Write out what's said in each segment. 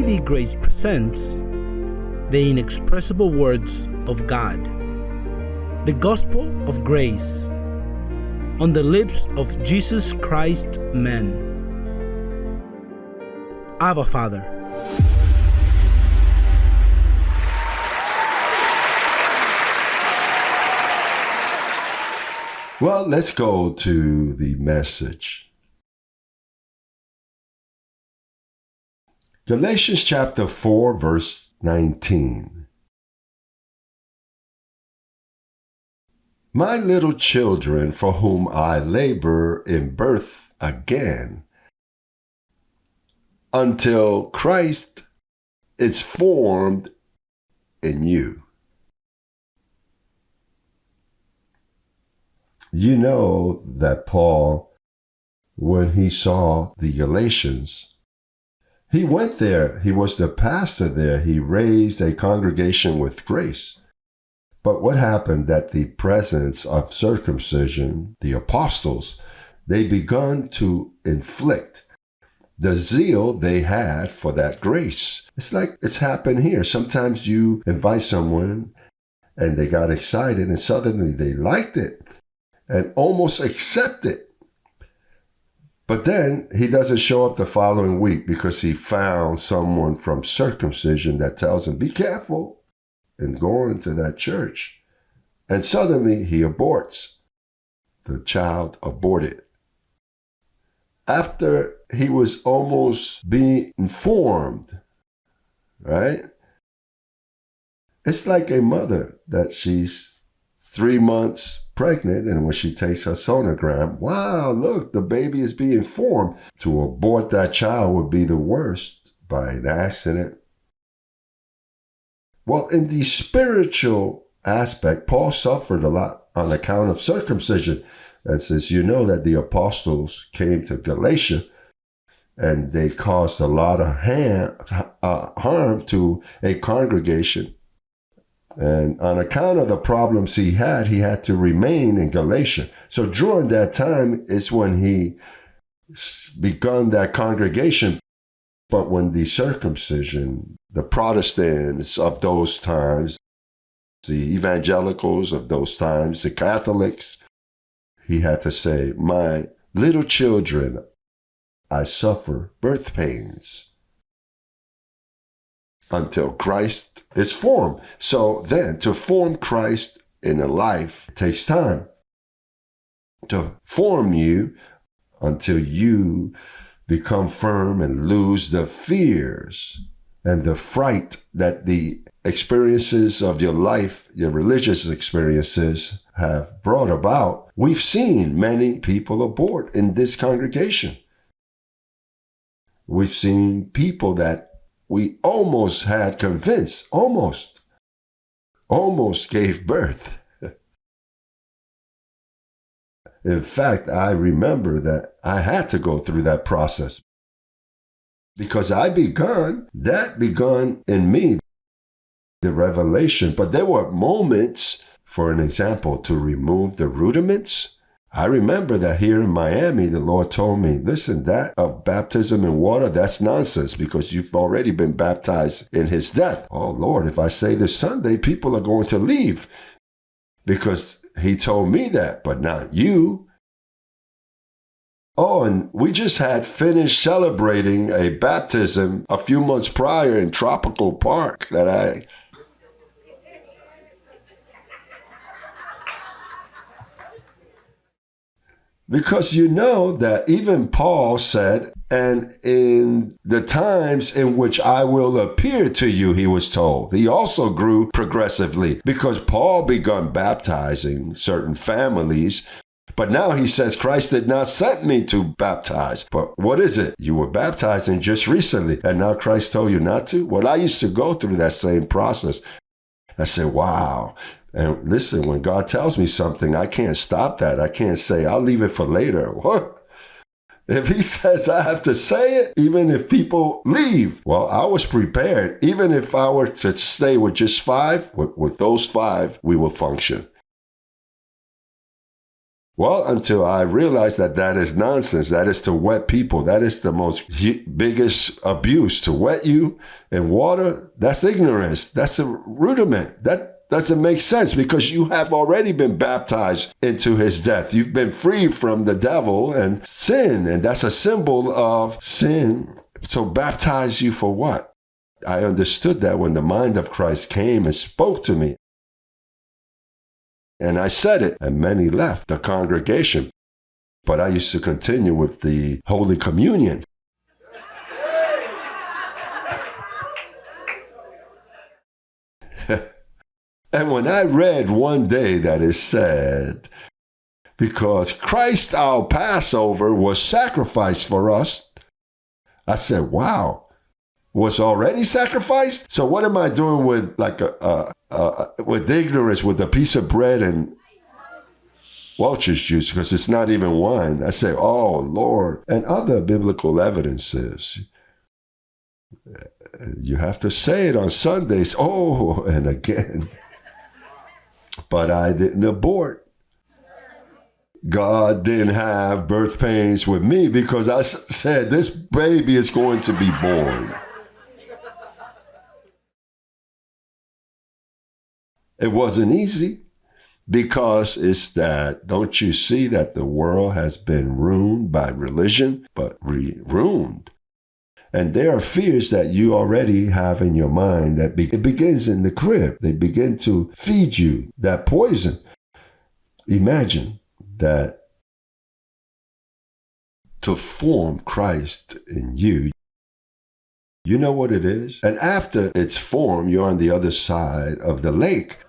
TvGrace presents the inexpressible words of God, the gospel of grace, on the lips of Jesus Christ man. Abba, Father. Well, let's go to the message. Galatians chapter 4, verse 19. My little children, for whom I labor in birth again, until Christ is formed in you. You know that Paul, when he saw the Galatians, he went there. He was the pastor there. He raised a congregation with grace. But what happened that the presence of circumcision, the apostles, they begun to inflict the zeal they had for that grace. It's like it's happened here. Sometimes you invite someone and they got excited and suddenly they liked it and almost accept it. But then he doesn't show up the following week because he found someone from circumcision that tells him, be careful in going to that church. And suddenly he aborts. The child aborted. After he was almost being informed, right? It's like a mother that she's 3 months pregnant, and when she takes her sonogram, wow, look, the baby is being formed. To abort that child would be the worst by an accident. Well, in the spiritual aspect, Paul suffered a lot on account of circumcision. And since you know that the apostles came to Galatia, and they caused a lot of harm to a congregation. And on account of the problems he had to remain in Galatia. So during that time is when he begun that congregation. But when the circumcision, the Protestants of those times, the evangelicals of those times, the Catholics, he had to say, my little children, I suffer birth pains until Christ is formed. So then to form Christ in a life takes time. To form you until you become firm and lose the fears and the fright that the experiences of your life, your religious experiences have brought about. We've seen many people abort in this congregation. We've seen people that we almost had convinced, almost gave birth. In fact, I remember that I had to go through that process because that begun in me, the revelation. But there were moments, for an example, to remove the rudiments. I remember that here in Miami, the Lord told me, listen, that of baptism in water, that's nonsense because you've already been baptized in his death. Oh, Lord, if I say this Sunday, people are going to leave because he told me that, but not you. Oh, and we just had finished celebrating a baptism a few months prior in Tropical Park Because you know that even Paul said, and in the times in which I will appear to you, he was told. He also grew progressively because Paul began baptizing certain families. But now he says, Christ did not send me to baptize. But what is it? You were baptizing just recently, and now Christ told you not to? Well, I used to go through that same process. I said, wow. And listen, when God tells me something, I can't stop that. I can't say, I'll leave it for later. What? If he says I have to say it, even if people leave, well, I was prepared. Even if I were to stay with just 5, with those 5, we will function. Well, until I realized that that is nonsense. That is to wet people. That is the biggest abuse. To wet you in water, that's ignorance. That's a rudiment. That doesn't make sense because you have already been baptized into his death. You've been free from the devil and sin, and that's a symbol of sin. So baptize you for what? I understood that when the mind of Christ came and spoke to me. And I said it, and many left the congregation. But I used to continue with the Holy Communion. And when I read one day that it said, because Christ our Passover was sacrificed for us, I said, wow, was already sacrificed? So what am I doing with with ignorance, with a piece of bread and Welch's juice, because it's not even wine? I say, oh, Lord. And other biblical evidences. You have to say it on Sundays. Oh, and again. But I didn't abort. God didn't have birth pains with me because I said this baby is going to be born. It wasn't easy because it's that, don't you see that the world has been ruined by religion, but ruined. And there are fears that you already have in your mind that it begins in the crib. They begin to feed you that poison. Imagine that to form Christ in you, you know what it is? And after it's formed, you're on the other side of the lake.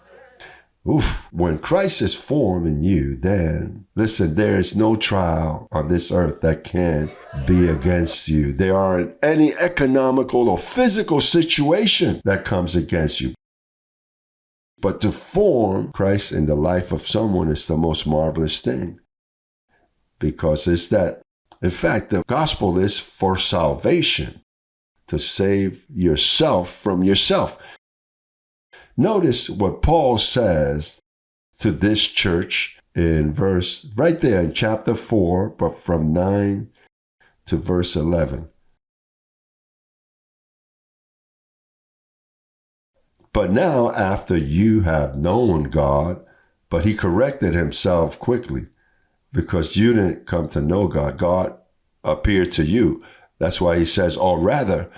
Oof, when Christ is formed in you, then, listen, there is no trial on this earth that can be against you. There aren't any economical or physical situation that comes against you. But to form Christ in the life of someone is the most marvelous thing. Because it's that, in fact, the gospel is for salvation, to save yourself from yourself. Notice what Paul says to this church in verse, right there in chapter 4, but from 9 to verse 11. But now after you have known God, but he corrected himself quickly because you didn't come to know God. God appeared to you. That's why he says, or rather,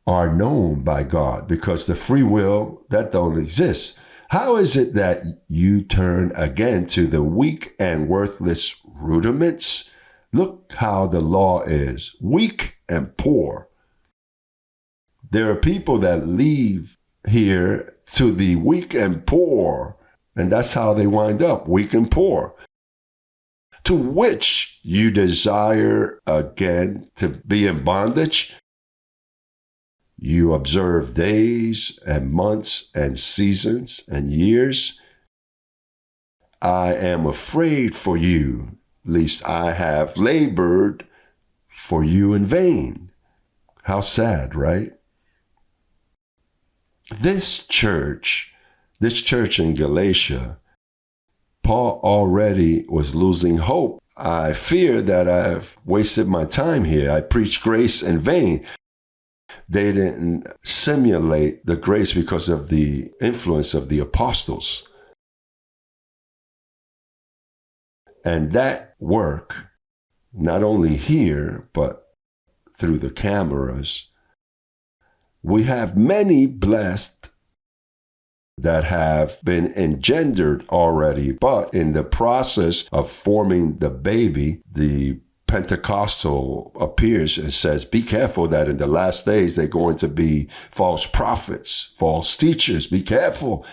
are known by God, because the free will, that don't exist. How is it that you turn again to the weak and worthless rudiments? Look how the law is, weak and poor. There are people that leave here to the weak and poor, and that's how they wind up, weak and poor. To which you desire again to be in bondage? You observe days and months and seasons and years. I am afraid for you, lest I have labored for you in vain. How sad, right? This church in Galatia, Paul already was losing hope. I fear that I've wasted my time here. I preach grace in vain. They didn't simulate the grace because of the influence of the apostles. And that work, not only here, but through the cameras, we have many blessed that have been engendered already, but in the process of forming the baby, the Pentecostal appears and says, be careful that in the last days they're going to be false prophets, false teachers, be careful.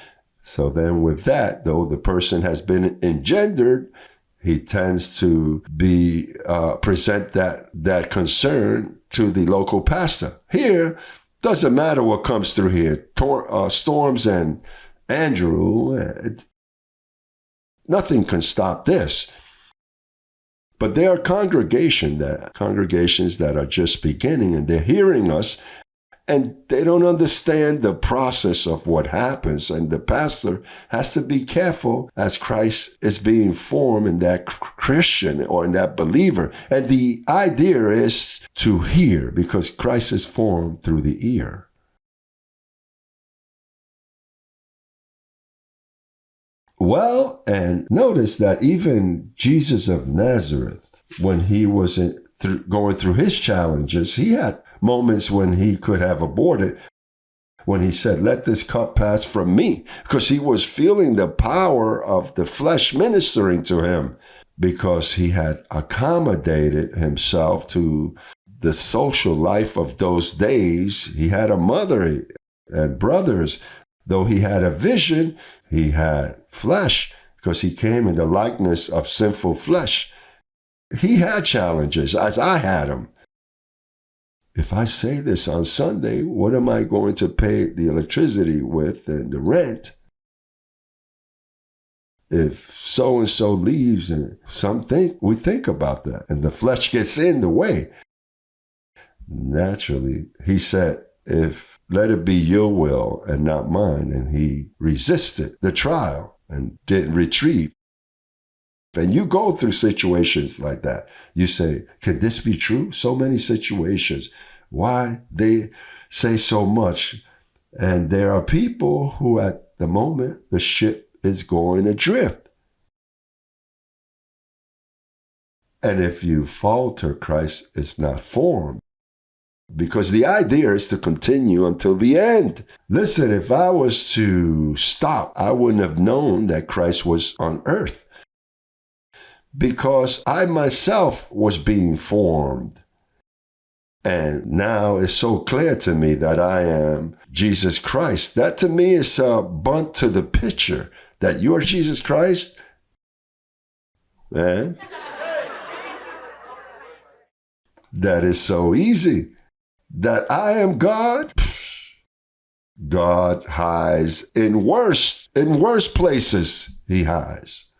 So then with that, though the person has been engendered, he tends to be present that concern to the local pastor. Here, doesn't matter what comes through here, Storms and Andrew, nothing can stop this. But there are congregations that are just beginning and they're hearing us And they don't understand the process of what happens. And the pastor has to be careful as Christ is being formed in that Christian or in that believer. And the idea is to hear, because Christ is formed through the ear. Well, and notice that even Jesus of Nazareth, when he was going through his challenges, he had moments when he could have aborted, when he said, "Let this cup pass from me," because he was feeling the power of the flesh ministering to him, because he had accommodated himself to the social life of those days. He had a mother and brothers. Though he had a vision, he had flesh, because he came in the likeness of sinful flesh. He had challenges, as I had them. If I say this on Sunday, what am I going to pay the electricity with and the rent? If so-and-so leaves, and we think about that, and the flesh gets in the way. Naturally, he said, let it be your will and not mine. And he resisted the trial and didn't retrieve. And you go through situations like that. You say, can this be true? So many situations. Why they say so much? And there are people who at the moment the ship is going adrift. And if you falter, Christ is not formed. Because the idea is to continue until the end. Listen, if I was to stop, I wouldn't have known that Christ was on earth. Because I myself was being formed. And now it's so clear to me that I am Jesus Christ. That to me is a bunt to the picture that you're Jesus Christ. Man, that is so easy. That I am God. God hides in worse places. He hides.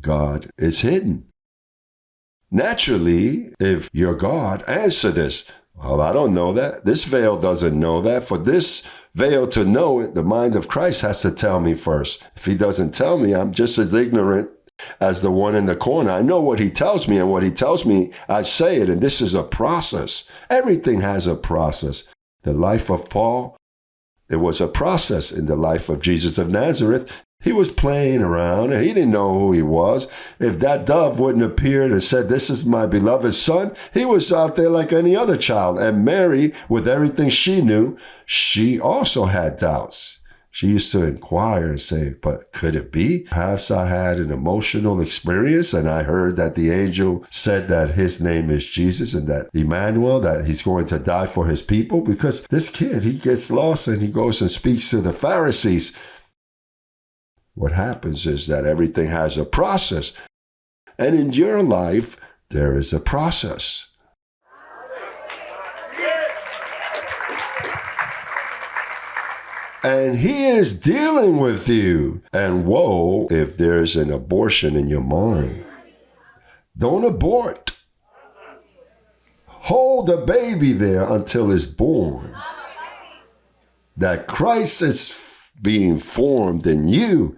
God is hidden. Naturally, if you're God, answer this. Well, I don't know that. This veil doesn't know that. For this veil to know it, the mind of Christ has to tell me first. If he doesn't tell me, I'm just as ignorant as the one in the corner. I know what he tells me, and what he tells me, I say it. And this is a process. Everything has a process. The life of Paul, it was a process. In the life of Jesus of Nazareth, he was playing around and he didn't know who he was. If that dove wouldn't appear and said, "This is my beloved son," he was out there like any other child. And Mary, with everything she knew, she also had doubts. She used to inquire and say, "But could it be? Perhaps I had an emotional experience and I heard that the angel said that his name is Jesus and that Emmanuel, that he's going to die for his people." Because this kid, he gets lost and he goes and speaks to the Pharisees. What happens is that everything has a process. And in your life, there is a process. And he is dealing with you. And woe if there's an abortion in your mind. Don't abort. Hold the baby there until it's born. That Christ is being formed in you.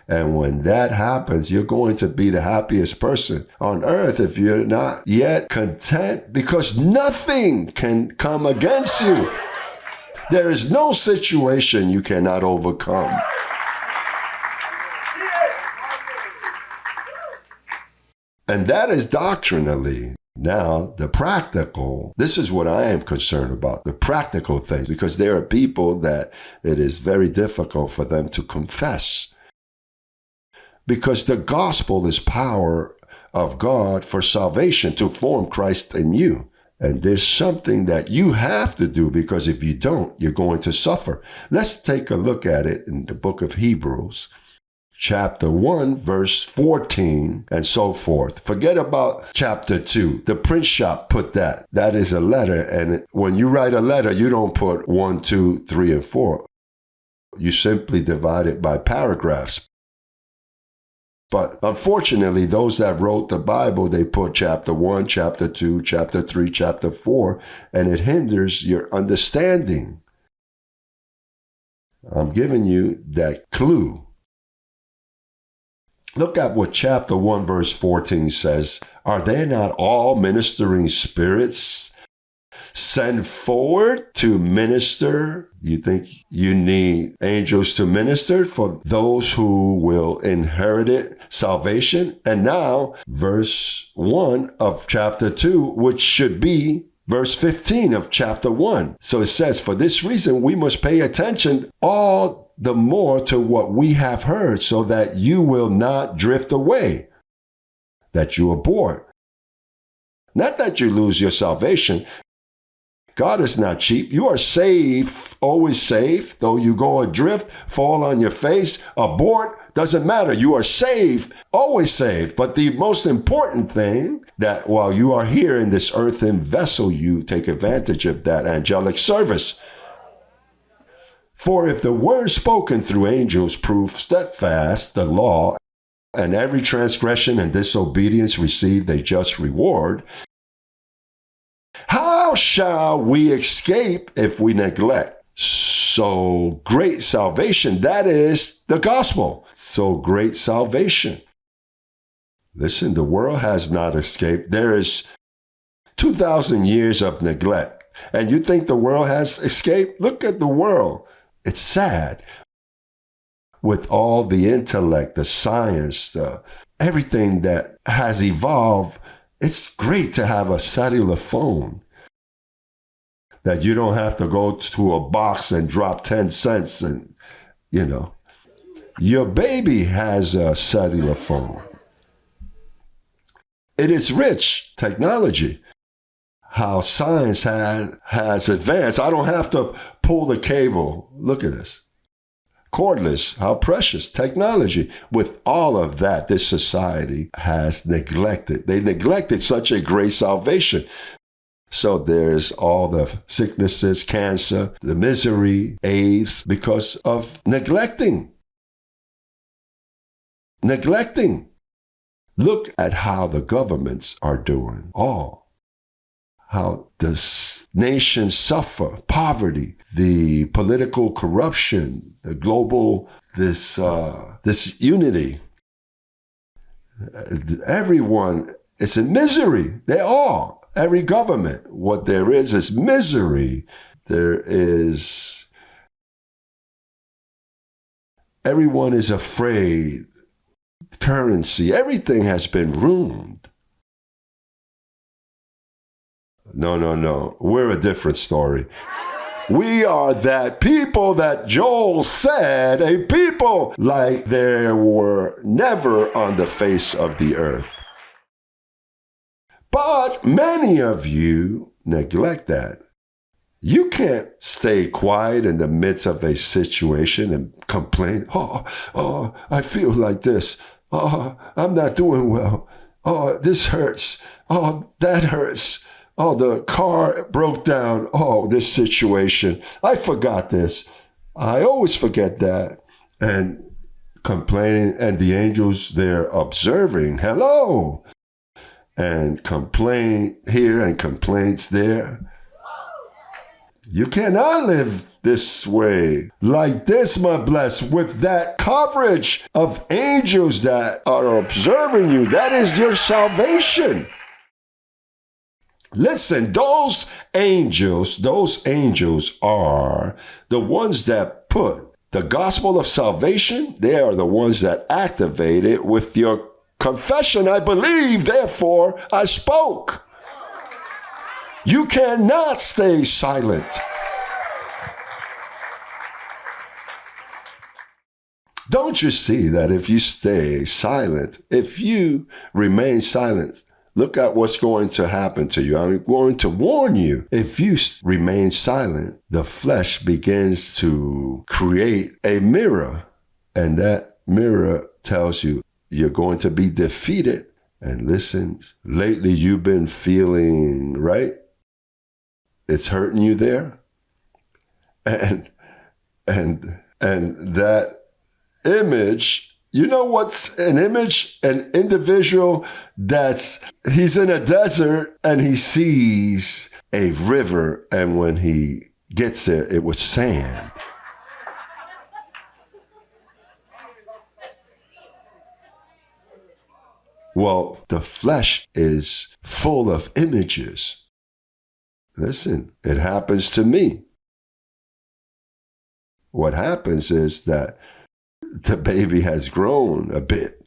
And when that happens, you're going to be the happiest person on earth if you're not yet content, because nothing can come against you. There is no situation you cannot overcome. And that is doctrinally. Now, the practical, this is what I am concerned about, the practical things, because there are people that it is very difficult for them to confess. Because the gospel is power of God for salvation, to form Christ in you. And there's something that you have to do, because if you don't, you're going to suffer. Let's take a look at it in the book of Hebrews, chapter 1, verse 14, and so forth. Forget about chapter 2. The print shop put that. That is a letter. And when you write a letter, you don't put 1, 2, 3, and 4. You simply divide it by paragraphs. But unfortunately, those that wrote the Bible, they put chapter 1, chapter 2, chapter 3, chapter 4, and it hinders your understanding. I'm giving you that clue. Look at what chapter 1, verse 14 says. Are they not all ministering spirits sent forward to minister? You think you need angels to minister for those who will inherit it, salvation? And now, verse 1 of chapter 2, which should be verse 15 of chapter 1. So it says, for this reason, we must pay attention all the more to what we have heard, so that you will not drift away, that you abort. Not that you lose your salvation. God is not cheap. You are safe, always safe. Though you go adrift, fall on your face, abort, doesn't matter. You are safe, always safe. But the most important thing, that while you are here in this earthen vessel, you take advantage of that angelic service. For if the word spoken through angels prove steadfast, the law, and every transgression and disobedience received a just reward, how shall we escape if we neglect so great salvation? That is the gospel. So great salvation. Listen, the world has not escaped. There is 2,000 years of neglect. And you think the world has escaped? Look at the world. It's sad. With all the intellect, the science, everything that has evolved, it's great to have a cellular phone that you don't have to go to a box and drop 10 cents and, Your baby has a cellular phone. It is rich technology. How science has advanced. I don't have to pull the cable. Look at this. Cordless, how precious technology. With all of that, this society has neglected. They neglected such a great salvation. So there's all the sicknesses, cancer, the misery, AIDS, because of neglecting. Neglecting. Look at how the governments are doing. How the nations suffer, poverty, the political corruption, the global, this unity. Everyone is in misery. They are. Every government. What there is misery. Everyone is afraid. Currency, everything has been ruined. No. We're a different story. We are that people that Joel said, a people like there were never on the face of the earth. But many of you neglect that. You can't stay quiet in the midst of a situation and complain, oh, I feel like this. Oh, I'm not doing well. Oh, this hurts. Oh, that hurts. Oh, the car broke down. Oh, this situation. I forgot this. I always forget that. And complaining, and the angels, they're observing. Hello. And complain here and complaints there. You cannot live this way, like this, my blessed, with that coverage of angels that are observing you. That is your salvation. Listen, those angels are the ones that put the gospel of salvation. They are the ones that activate it with your confession. I believe, therefore I spoke. You cannot stay silent. Don't you see that if you stay silent, if you remain silent, look at what's going to happen to you. I'm going to warn you. If you remain silent, the flesh begins to create a mirror. And that mirror tells you you're going to be defeated. And listen, lately you've been feeling, right? It's hurting you there. And that image You know what's an image? An individual he's in a desert and he sees a river, and when he gets there, it was sand. Well, the flesh is full of images. Listen, it happens to me. What happens is that the baby has grown a bit.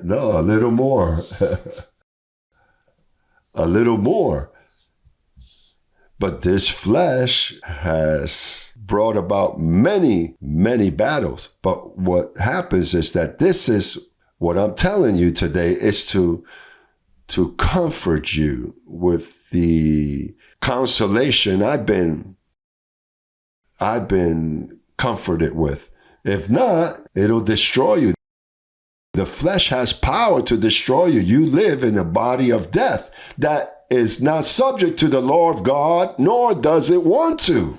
No, a little more. A little more. But this flesh has brought about many, many battles. But what happens is that this is what I'm telling you today is to comfort you with the consolation I've been comforted with. If not, it'll destroy you. The flesh has power to destroy you. You live in a body of death that is not subject to the law of God, nor does it want to.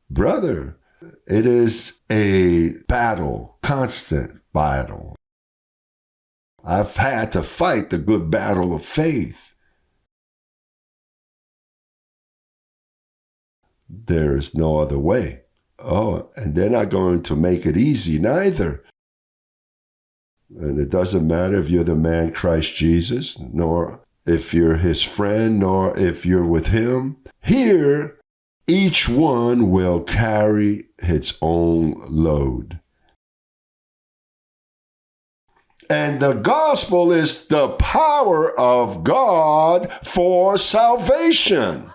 Brother, it is a battle, constant battle. I've had to fight the good battle of faith. There is no other way. Oh, and they're not going to make it easy neither. And it doesn't matter if you're the man Christ Jesus, nor if you're his friend, nor if you're with him. Here, each one will carry its own load. And the gospel is the power of God for salvation.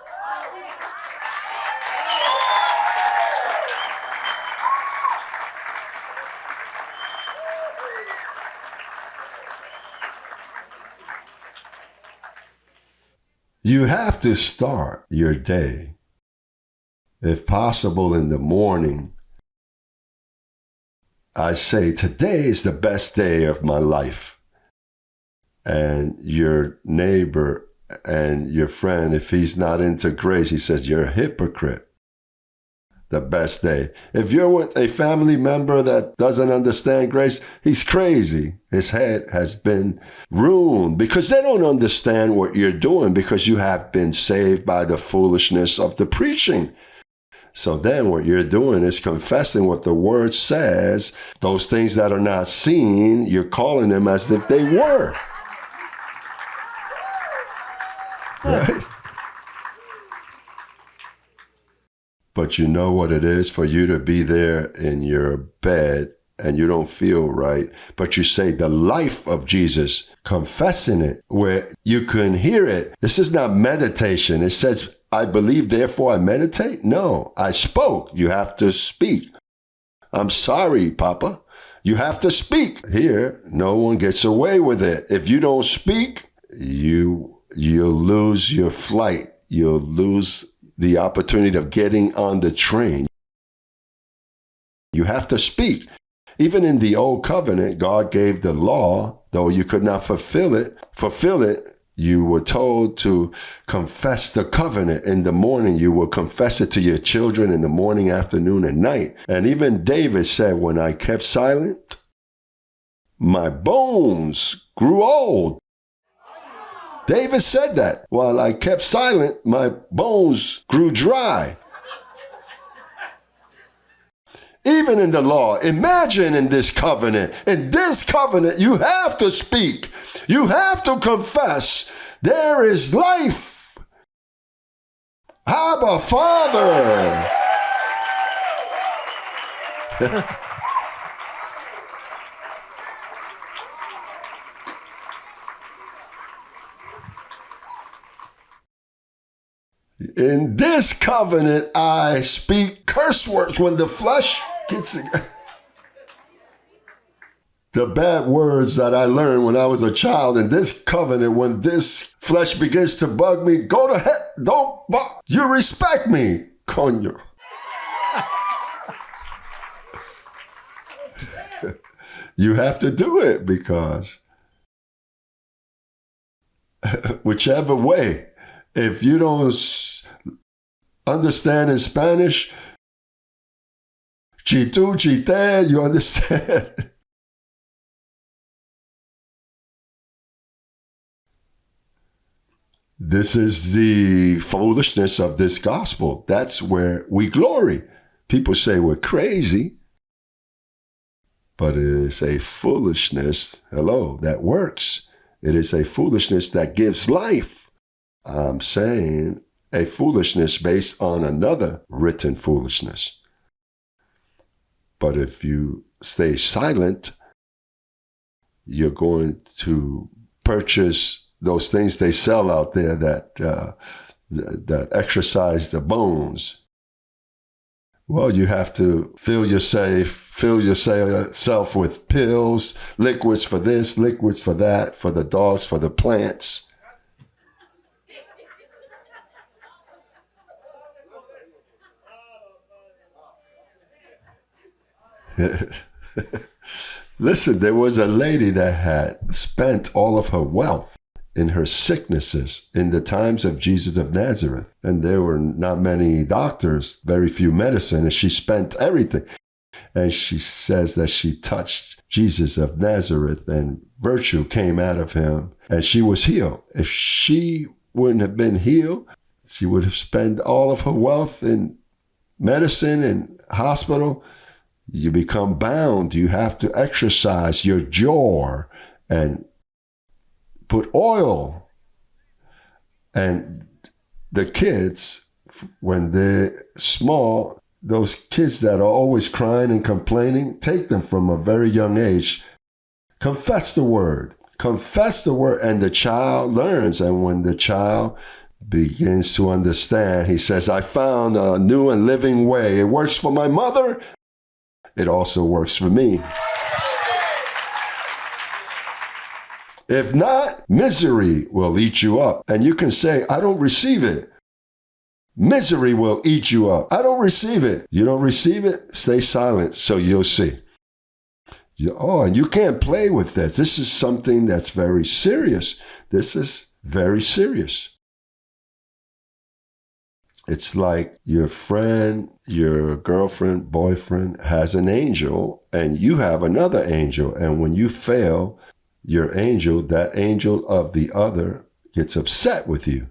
You have to start your day, if possible, in the morning. I say, today is the best day of my life. And your neighbor and your friend, if he's not into grace, he says, you're a hypocrite. The best day. If you're with a family member that doesn't understand grace, he's crazy. His head has been ruined because they don't understand what you're doing, because you have been saved by the foolishness of the preaching. So then what you're doing is confessing what the word says. Those things that are not seen, you're calling them as if they were. Right? But you know what it is for you to be there in your bed and you don't feel right, but you say the life of Jesus, confessing it, where you can hear it. This is not meditation. It says, I believe, therefore I meditate. No, I spoke. You have to speak. I'm sorry, Papa. You have to speak. Here, no one gets away with it. If you don't speak, you'll lose your flight. You'll lose the opportunity of getting on the train. You have to speak. Even in the old covenant, God gave the law, though you could not fulfill it, you were told to confess the covenant in the morning. You will confess it to your children in the morning, afternoon, and night. And even David said, when I kept silent, my bones grew old. David said that. While I kept silent, my bones grew dry. Even in the law, imagine in this covenant. In this covenant, you have to speak. You have to confess. There is life. Abba, Father. In this covenant, I speak curse words when the flesh gets the bad words that I learned when I was a child. In this covenant, when this flesh begins to bug me, go to hell. Don't bug. You respect me, coño. You have to do it, because whichever way, If you don't understand in Spanish, chitu, chite, you understand? This is the foolishness of this gospel. That's where we glory. People say we're crazy, but it is a foolishness, that works. It is a foolishness that gives life. I'm saying a foolishness based on another written foolishness. But if you stay silent, you're going to purchase those things they sell out there that exercise the bones. Well, you have to fill yourself with pills, liquids for this, liquids for that, for the dogs, for the plants. Listen, there was a lady that had spent all of her wealth in her sicknesses in the times of Jesus of Nazareth. And there were not many doctors, very few medicine, and she spent everything. And she says that she touched Jesus of Nazareth and virtue came out of him and she was healed. If she wouldn't have been healed, she would have spent all of her wealth in medicine and hospital. You become bound. You have to exercise your jaw and put oil. And the kids, when they're small, those kids that are always crying and complaining, take them from a very young age. Confess the word. Confess the word, and the child learns. And when the child begins to understand, he says, I found a new and living way. It works for my mother. It also works for me. If not, misery will eat you up. And you can say, I don't receive it. Misery will eat you up. I don't receive it. You don't receive it? Stay silent so you'll see. And you can't play with this. This is something that's very serious. This is very serious. It's like your friend, your girlfriend, boyfriend has an angel and you have another angel. And when you fail, your angel, that angel of the other, gets upset with you.